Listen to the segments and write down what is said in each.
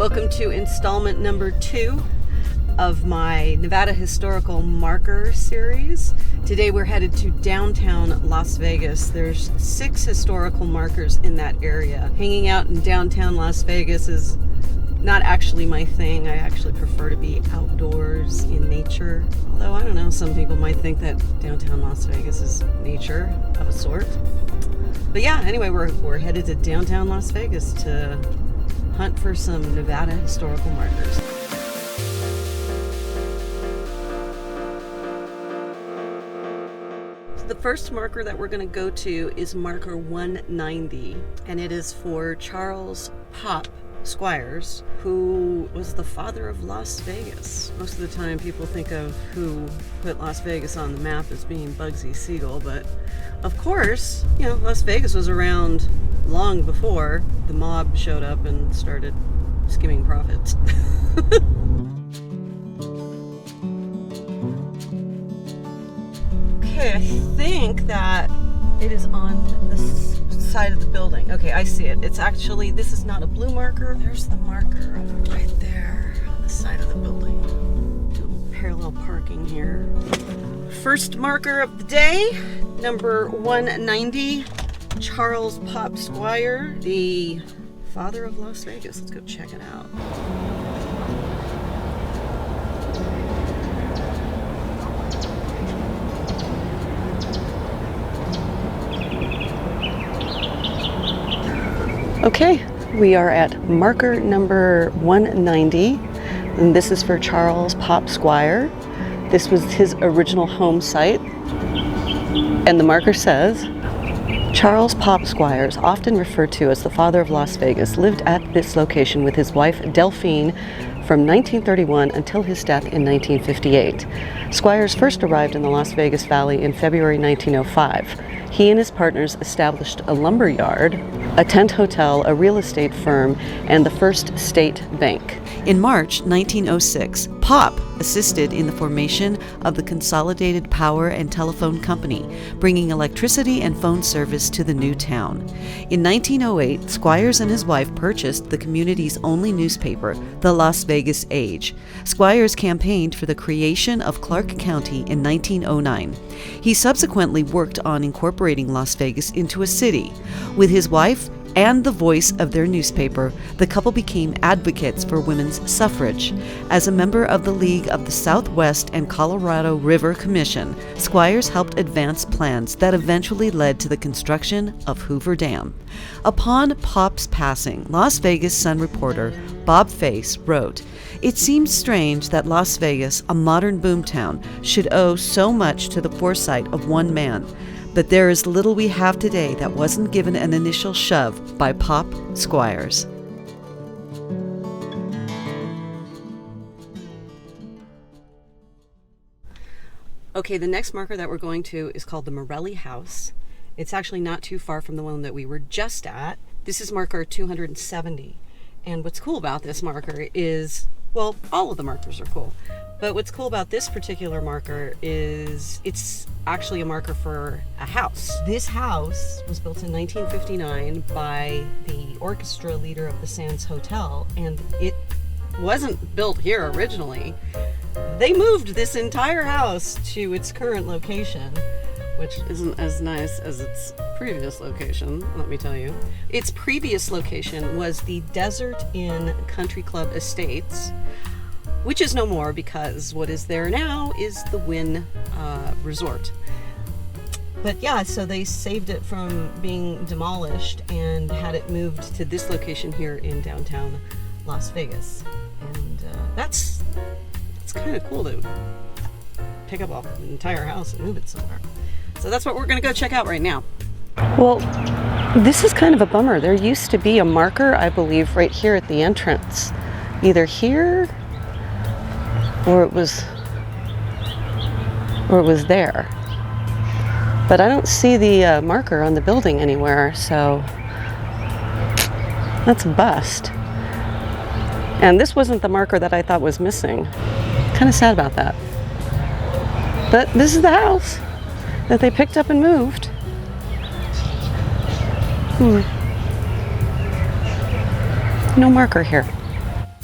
Welcome to installment number 2 of my Nevada Historical Marker series. Today we're headed to downtown Las Vegas. There's 6 historical markers in that area. Hanging out in downtown Las Vegas is not actually my thing. I actually prefer to be outdoors in nature. Although, I don't know, some people might think that downtown Las Vegas is nature of a sort. But yeah, anyway, we're headed to downtown Las Vegas to hunt for some Nevada historical markers. The first marker that we're going to go to is marker 190, and it is for Charles Pop Squires, who was the father of Las Vegas. Most of the time people think of who put Las Vegas on the map as being Bugsy Siegel, but of course, Las Vegas was around long before the mob showed up and started skimming profits. Okay, I think that it is on the side of the building. Okay, I see it. It's actually, this is not a blue marker. There's the marker right there on the side of the building. Do a little parallel parking here. First marker of the day, number 190, Charles Pop Squire, the father of Las Vegas. Let's go check it out. Okay, we are at marker number 190, and this is for Charles Pop Squire. This was his original home site, and the marker says, Charles Pop Squires, often referred to as the father of Las Vegas, lived at this location with his wife Delphine from 1931 until his death in 1958. Squires first arrived in the Las Vegas Valley in February 1905. He and his partners established a lumber yard, a tent hotel, a real estate firm, and the first state bank. In March 1906, Pop assisted in the formation of the Consolidated Power and Telephone Company, bringing electricity and phone service to the new town. In 1908, Squires and his wife purchased the community's only newspaper, the Las Vegas Age. Squires campaigned for the creation of Clark County in 1909. He subsequently worked on incorporating Las Vegas into a city. With his wife and the voice of their newspaper, the couple became advocates for women's suffrage. As a member of the League of the Southwest and Colorado River Commission, Squires helped advance plans that eventually led to the construction of Hoover Dam. Upon Pop's passing, Las Vegas Sun reporter Bob Face wrote, "It seems strange that Las Vegas, a modern boomtown, should owe so much to the foresight of one man. But there is little we have today that wasn't given an initial shove by Pop Squires." Okay, the next marker that we're going to is called the Morelli House. It's actually not too far from the one that we were just at. This is marker 270. And what's cool about this marker is, well, all of the markers are cool. But what's cool about this particular marker is it's actually a marker for a house. This house was built in 1959 by the orchestra leader of the Sands Hotel, and it wasn't built here originally. They moved this entire house to its current location, which isn't as nice as its previous location, let me tell you. Its previous location was the Desert Inn Country Club Estates, which is no more because what is there now is the Wynn Resort. But yeah, so they saved it from being demolished and had it moved to this location here in downtown Las Vegas. And it's kind of cool to pick up an entire house and move it somewhere. So that's what we're going to go check out right now. Well, this is kind of a bummer. There used to be a marker, I believe, right here at the entrance. Either here or it was there. But I don't see the marker on the building anywhere, so that's a bust. And this wasn't the marker that I thought was missing. Kind of sad about that. But this is the house that they picked up and moved. No marker here.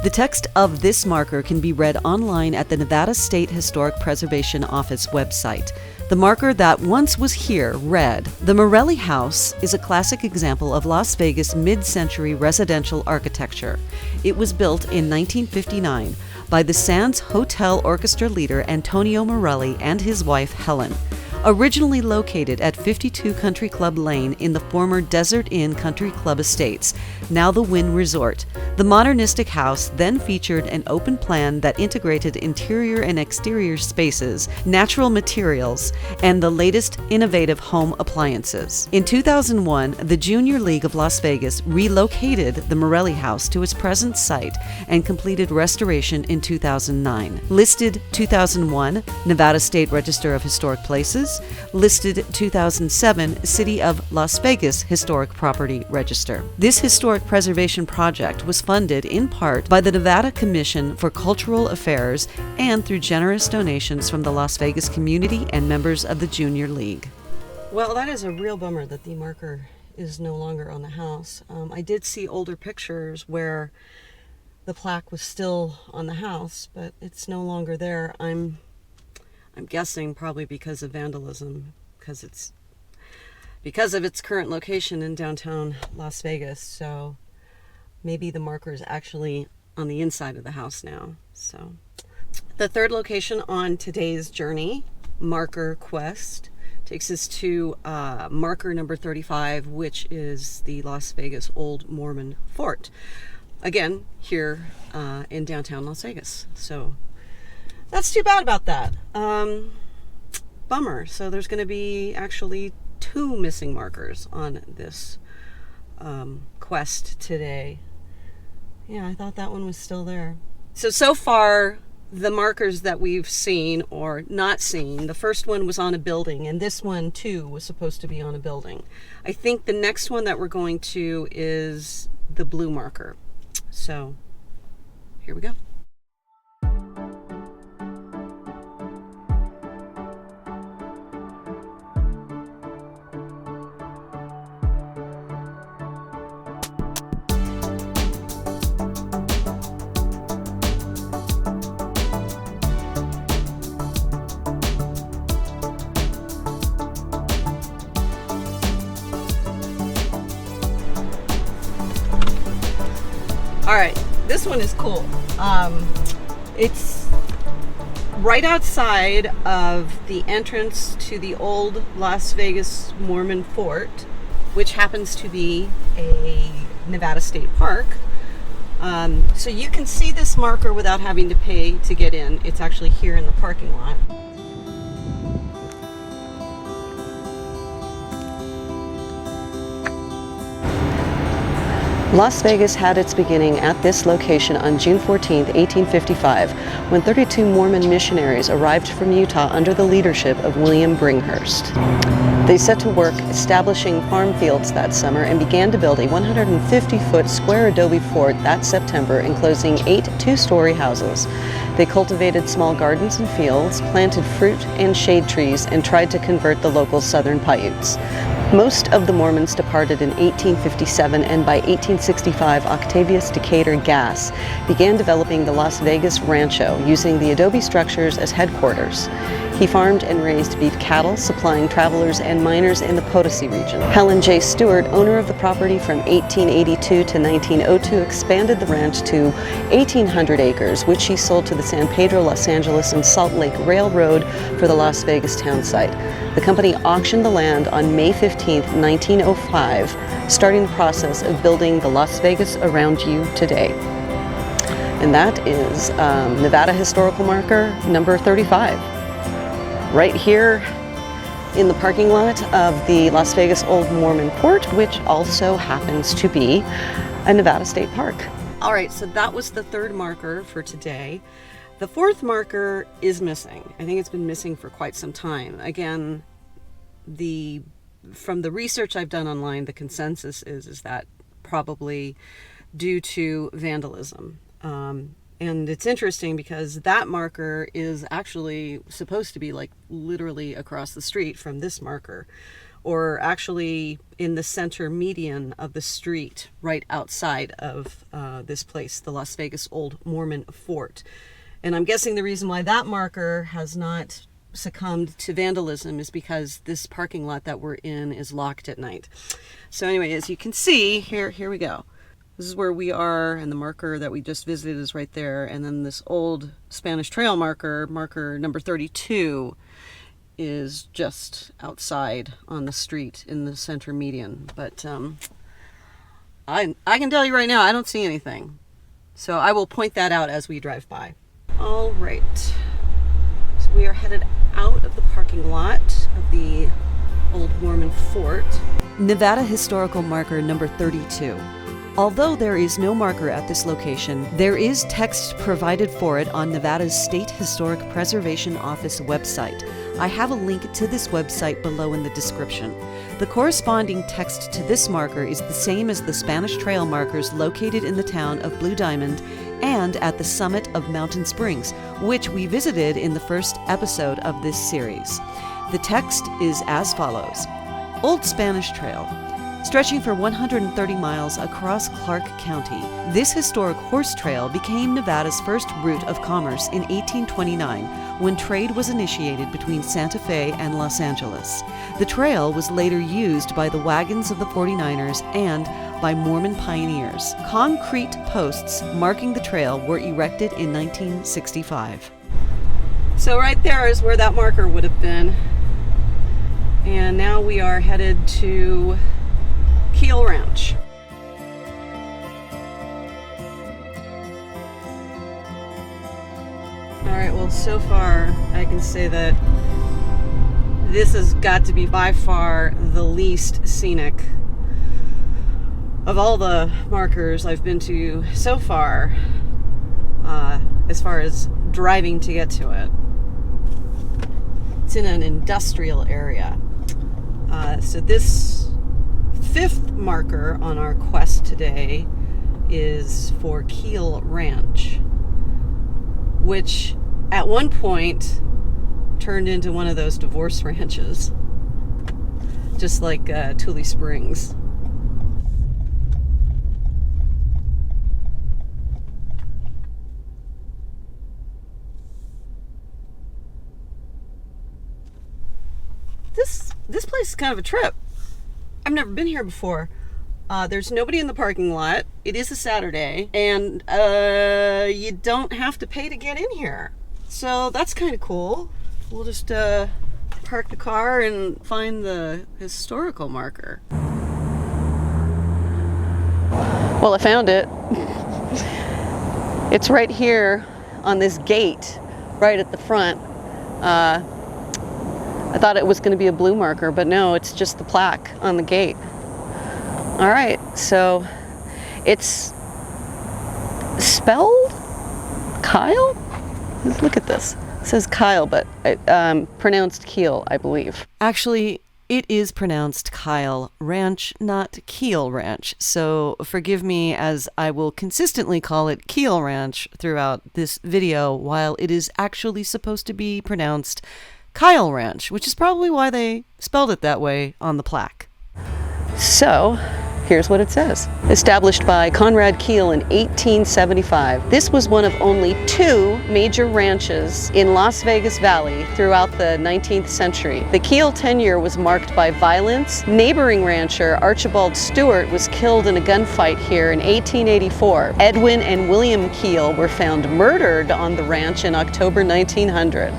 The text of this marker can be read online at the Nevada State Historic Preservation Office website. The marker that once was here read, "The Morelli House is a classic example of Las Vegas mid-century residential architecture. It was built in 1959 by the Sands Hotel Orchestra leader Antonio Morelli and his wife Helen. Originally located at 52 Country Club Lane in the former Desert Inn Country Club Estates, now the Wynn Resort, the modernistic house then featured an open plan that integrated interior and exterior spaces, natural materials, and the latest innovative home appliances. In 2001, the Junior League of Las Vegas relocated the Morelli House to its present site and completed restoration in 2009. Listed 2001, Nevada State Register of Historic Places. Listed 2007 City of Las Vegas Historic Property Register. This historic preservation project was funded in part by the Nevada Commission for Cultural Affairs and through generous donations from the Las Vegas community and members of the Junior League. Well, that is a real bummer that the marker is no longer on the house. I did see older pictures where the plaque was still on the house, but it's no longer there. I'm guessing probably because of vandalism, because of its current location in downtown Las Vegas. So maybe the marker is actually on the inside of the house now. So the third location on today's journey, marker quest, takes us to marker number 35, which is the Las Vegas Old Mormon Fort. Again, here in downtown Las Vegas. So that's too bad about that. Bummer. So there's going to be actually 2 missing markers on this quest today. Yeah, I thought that one was still there. So far, the markers that we've seen or not seen, the first one was on a building, and this one too was supposed to be on a building. I think the next one that we're going to is the blue marker. So here we go. All right, this one is cool. It's right outside of the entrance to the old Las Vegas Mormon Fort, which happens to be a Nevada State Park. So you can see this marker without having to pay to get in. It's actually here in the parking lot. Las Vegas had its beginning at this location on June 14, 1855, when 32 Mormon missionaries arrived from Utah under the leadership of William Bringhurst. They set to work establishing farm fields that summer and began to build a 150-foot square adobe fort that September, enclosing 8 two-story houses. They cultivated small gardens and fields, planted fruit and shade trees, and tried to convert the local Southern Paiutes. Most of the Mormons departed in 1857, and by 1865, Octavius Decatur Gass began developing the Las Vegas Rancho, using the adobe structures as headquarters. He farmed and raised beef cattle, supplying travelers and miners in the Potosi region. Helen J. Stewart, owner of the property from 1882 to 1902, expanded the ranch to 1,800 acres, which she sold to the San Pedro, Los Angeles, and Salt Lake Railroad for the Las Vegas town site. The company auctioned the land on May 15, 1905, starting the process of building the Las Vegas around you today. And that is Nevada Historical Marker number 35. Right here in the parking lot of the Las Vegas Old Mormon Fort, which also happens to be a Nevada State Park. All right, so that was the third marker for today. The fourth marker is missing. I think it's been missing for quite some time. Again, from the research I've done online, the consensus is that probably due to vandalism. And it's interesting because that marker is actually supposed to be like literally across the street from this marker, or actually in the center median of the street right outside of this place, the Las Vegas Old Mormon Fort. And I'm guessing the reason why that marker has not succumbed to vandalism is because this parking lot that we're in is locked at night. So anyway, as you can see, here we go. This is where we are, and the marker that we just visited is right there. And then this old Spanish Trail marker, marker number 32, is just outside on the street in the center median. But I can tell you right now, I don't see anything. So I will point that out as we drive by. All right. So we are headed out of the parking lot of the Old Mormon Fort. Nevada Historical Marker number 32. Although there is no marker at this location, there is text provided for it on Nevada's State Historic Preservation Office website. I have a link to this website below in the description. The corresponding text to this marker is the same as the Spanish Trail markers located in the town of Blue Diamond and at the summit of Mountain Springs, which we visited in the first episode of this series. The text is as follows. Old Spanish Trail. Stretching for 130 miles across Clark County, this historic horse trail became Nevada's first route of commerce in 1829, when trade was initiated between Santa Fe and Los Angeles. The trail was later used by the wagons of the 49ers and by Mormon pioneers. Concrete posts marking the trail were erected in 1965. So right there is where that marker would have been. And now we are headed to Keel Ranch. Alright, well, so far I can say that this has got to be by far the least scenic of all the markers I've been to so far, as far as driving to get to it. It's in an industrial area. So this fifth marker on our quest today is for Keel Ranch, which at one point turned into one of those divorce ranches, just like Tule Springs. This place is kind of a trip. I've never been here before. There's nobody in the parking lot. It is a Saturday, and you don't have to pay to get in here. So that's kind of cool. We'll just park the car and find the historical marker. Well, I found it. It's right here on this gate, right at the front. I thought it was going to be a blue marker, but no, it's just the plaque on the gate. All right, so it's spelled Kyle? Look at this. It says Kyle, but pronounced Kiel, I believe. Actually, it is pronounced Kyle Ranch, not Keel Ranch. So forgive me as I will consistently call it Keel Ranch throughout this video, while it is actually supposed to be pronounced Kyle Ranch, which is probably why they spelled it that way on the plaque. So, here's what it says. Established by Conrad Kiel in 1875, this was one of only 2 major ranches in Las Vegas Valley throughout the 19th century. The Kiel tenure was marked by violence. Neighboring rancher Archibald Stewart was killed in a gunfight here in 1884. Edwin and William Kiel were found murdered on the ranch in October 1900.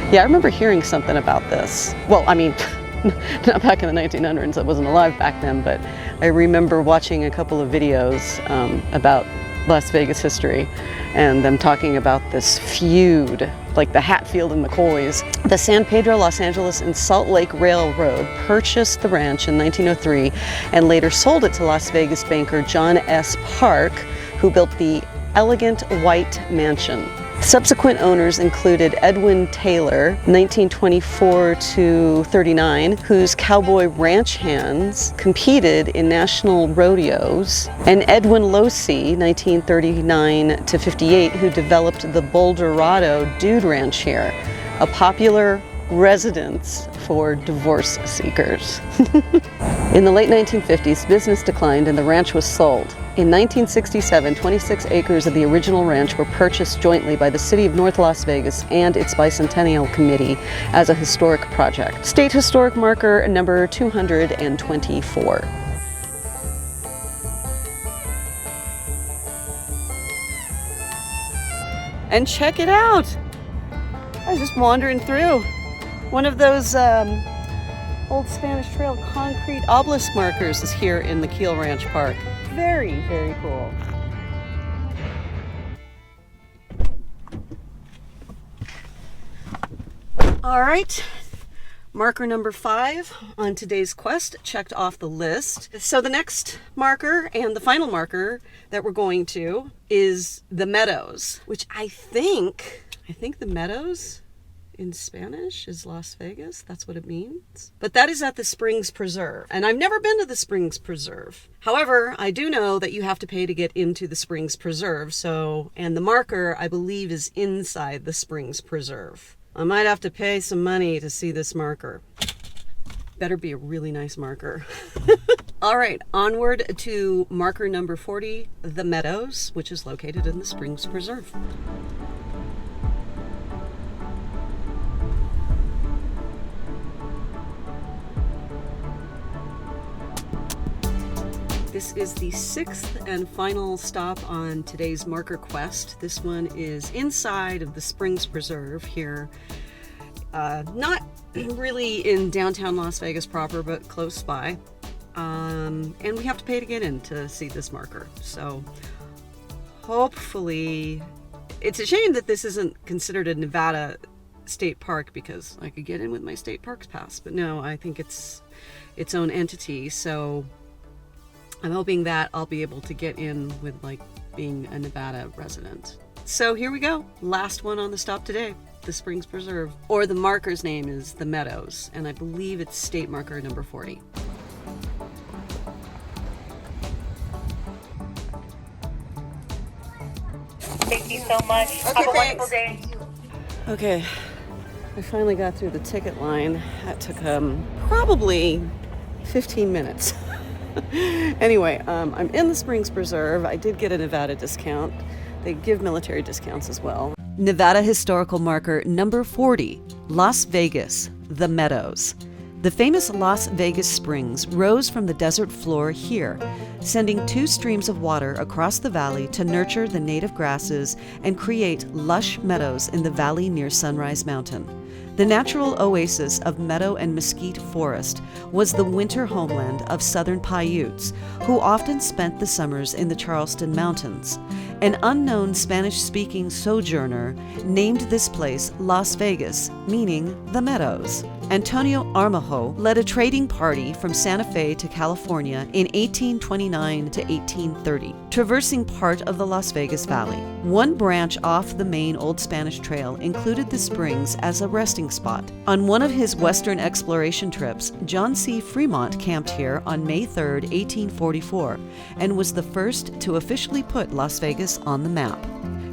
Yeah, I remember hearing something about this. Well, I mean, not back in the 1900s, I wasn't alive back then, but I remember watching a couple of videos about Las Vegas history and them talking about this feud, like the Hatfield and McCoys. The San Pedro, Los Angeles, and Salt Lake Railroad purchased the ranch in 1903 and later sold it to Las Vegas banker John S. Park, who built the elegant white mansion. Subsequent owners included Edwin Taylor, 1924 to 39, whose cowboy ranch hands competed in national rodeos, and Edwin Losey, 1939 to 58, who developed the Boulderado Dude Ranch here, a popular residence for divorce seekers. In the late 1950s, business declined and the ranch was sold. In 1967, 26 acres of the original ranch were purchased jointly by the City of North Las Vegas and its Bicentennial Committee as a historic project. State Historic Marker number 224. And check it out! I was just wandering through one of those old Spanish Trail concrete obelisk markers is here in the Keel Ranch Park. Very, very cool. All right, marker number 5 on today's quest checked off the list. So the next marker and the final marker that we're going to is the Meadows, which I think the Meadows in Spanish is Las Vegas. That's what it means. But that is at the Springs Preserve. And I've never been to the Springs Preserve. However, I do know that you have to pay to get into the Springs Preserve. And the marker, I believe, is inside the Springs Preserve. I might have to pay some money to see this marker. Better be a really nice marker. All right, onward to marker number 40, the Meadows, which is located in the Springs Preserve. This is the 6th and final stop on today's marker quest. This one is inside of the Springs Preserve here. Not really in downtown Las Vegas proper, but close by. And we have to pay to get in to see this marker. So hopefully, it's a shame that this isn't considered a Nevada state park because I could get in with my state parks pass. But no, I think it's its own entity. So I'm hoping that I'll be able to get in with like being a Nevada resident. So here we go. Last one on the stop today, the Springs Preserve, or the marker's name is the Meadows, and I believe it's state marker number 40. Thank you so much. Okay, Have a thanks. wonderful day. Okay, I finally got through the ticket line. That took probably 15 minutes. Anyway, I'm in the Springs Preserve. I did get a Nevada discount. They give military discounts as well. Nevada Historical Marker number 40, Las Vegas, the Meadows. The famous Las Vegas Springs rose from the desert floor here, sending 2 streams of water across the valley to nurture the native grasses and create lush meadows in the valley near Sunrise Mountain. The natural oasis of meadow and mesquite forest was the winter homeland of southern Paiutes, who often spent the summers in the Charleston Mountains. An unknown Spanish-speaking sojourner named this place Las Vegas, meaning the Meadows. Antonio Armijo led a trading party from Santa Fe to California in 1829 to 1830, traversing part of the Las Vegas Valley. One branch off the main Old Spanish Trail included the springs as a resting spot. On one of his western exploration trips, John C. Fremont camped here on May 3, 1844, and was the first to officially put Las Vegas on the map.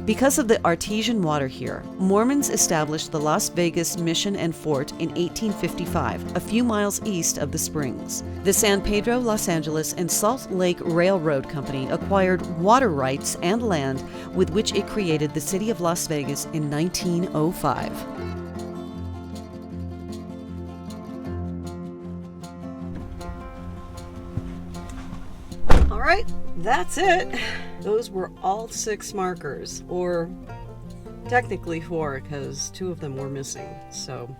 Because of the artesian water here, Mormons established the Las Vegas Mission and Fort in 1855, a few miles east of the springs. The San Pedro, Los Angeles, and Salt Lake Railroad Company acquired water rights and land with which it created the city of Las Vegas in 1905. All right, that's it. Those were all 6 markers, or technically 4 because 2 of them were missing. So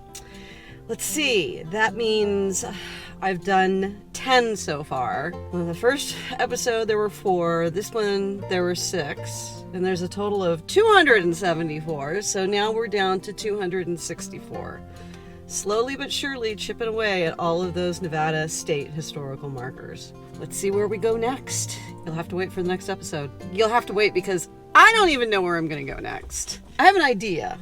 let's see, that means I've done 10 so far. On the first episode there were 4, this one there were 6, and there's a total of 274. So now we're down to 264. Slowly but surely chipping away at all of those Nevada state historical markers. Let's see where we go next. You'll have to wait for the next episode. You'll have to wait because I don't even know where I'm going to go next. I have an idea,